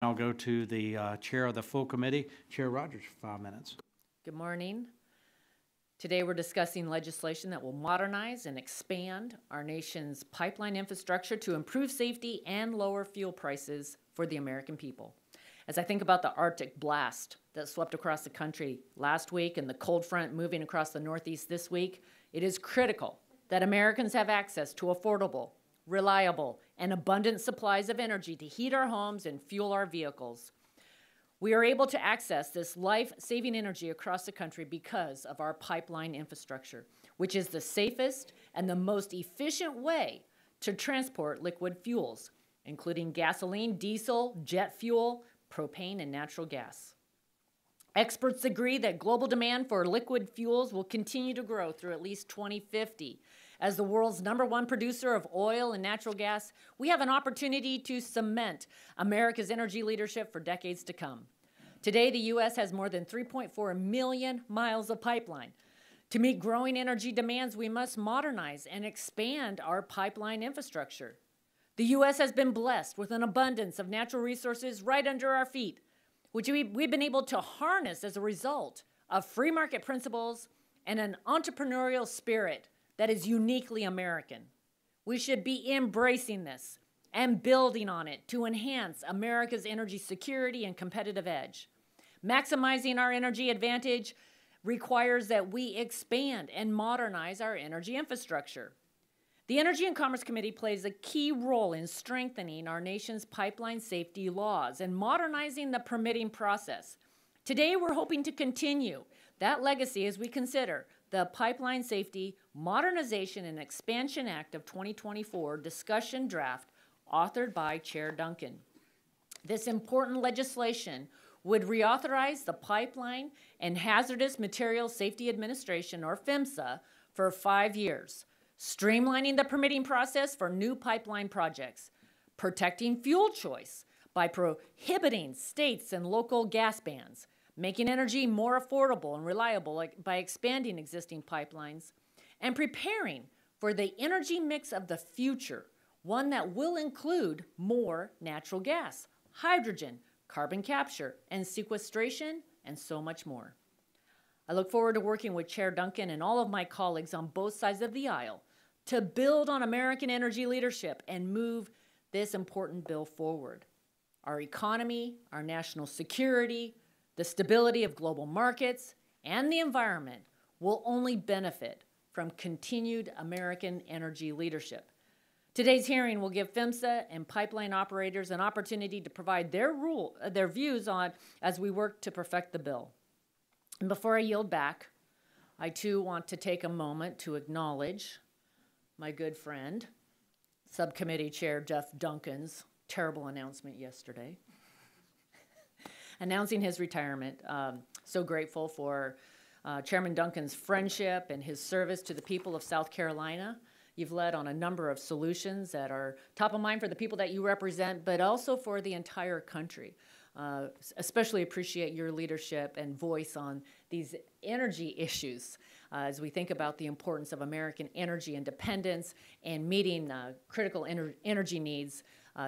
I'll go to the chair of the full committee, Chair Rodgers, for 5 minutes. Good morning. Today we're discussing legislation that will modernize and expand our nation's pipeline infrastructure to improve safety and lower fuel prices for the American people. As I think about the Arctic blast that swept across the country last week and the cold front moving across the Northeast this week, it is critical that Americans have access to affordable, reliable, and abundant supplies of energy to heat our homes and fuel our vehicles. We are able to access this life-saving energy across the country because of our pipeline infrastructure, which is the safest and the most efficient way to transport liquid fuels, including gasoline, diesel, jet fuel, propane, and natural gas. Experts agree that global demand for liquid fuels will continue to grow through at least 2050. As the world's #1 producer of oil and natural gas, we have an opportunity to cement America's energy leadership for decades to come. Today, the U.S. has more than 3.4 million miles of pipeline. To meet growing energy demands, we must modernize and expand our pipeline infrastructure. The U.S. has been blessed with an abundance of natural resources right under our feet, which we've been able to harness as a result of free market principles and an entrepreneurial spirit that is uniquely American. We should be embracing this and building on it to enhance America's energy security and competitive edge. Maximizing our energy advantage requires that we expand and modernize our energy infrastructure. The Energy and Commerce Committee plays a key role in strengthening our nation's pipeline safety laws and modernizing the permitting process. Today, we're hoping to continue that legacy as we consider the Pipeline Safety Modernization and Expansion Act of 2024 discussion draft authored by Chair Duncan. This important legislation would reauthorize the Pipeline and Hazardous Materials Safety Administration, or PHMSA, for 5 years, streamlining the permitting process for new pipeline projects, protecting fuel choice by prohibiting states and local gas bans, making energy more affordable and reliable by expanding existing pipelines, and preparing for the energy mix of the future, one that will include more natural gas, hydrogen, carbon capture, and sequestration, and so much more. I look forward to working with Chair Duncan and all of my colleagues on both sides of the aisle to build on American energy leadership and move this important bill forward. Our economy, our national security, the stability of global markets, and the environment will only benefit from continued American energy leadership. Today's hearing will give PHMSA and pipeline operators an opportunity to provide their views on as we work to perfect the bill. And before I yield back, I too want to take a moment to acknowledge my good friend, Subcommittee Chair Jeff Duncan's terrible announcement yesterday. Announcing his retirement. So grateful for Chairman Duncan's friendship and his service to the people of South Carolina. You've led on a number of solutions that are top of mind for the people that you represent, but also for the entire country. Especially appreciate your leadership and voice on these energy issues as we think about the importance of American energy independence and meeting critical energy needs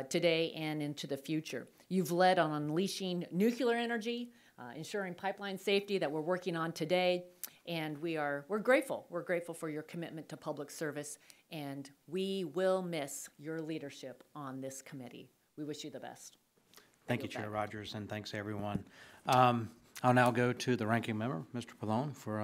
today and into the future. You've led on unleashing nuclear energy, ensuring pipeline safety that we're working on today, and we're grateful. We're grateful for your commitment to public service, and we will miss your leadership on this committee. We wish you the best. Thank you, Chair Rodgers, and thanks everyone. I'll now go to the ranking member, Mr. Pallone, for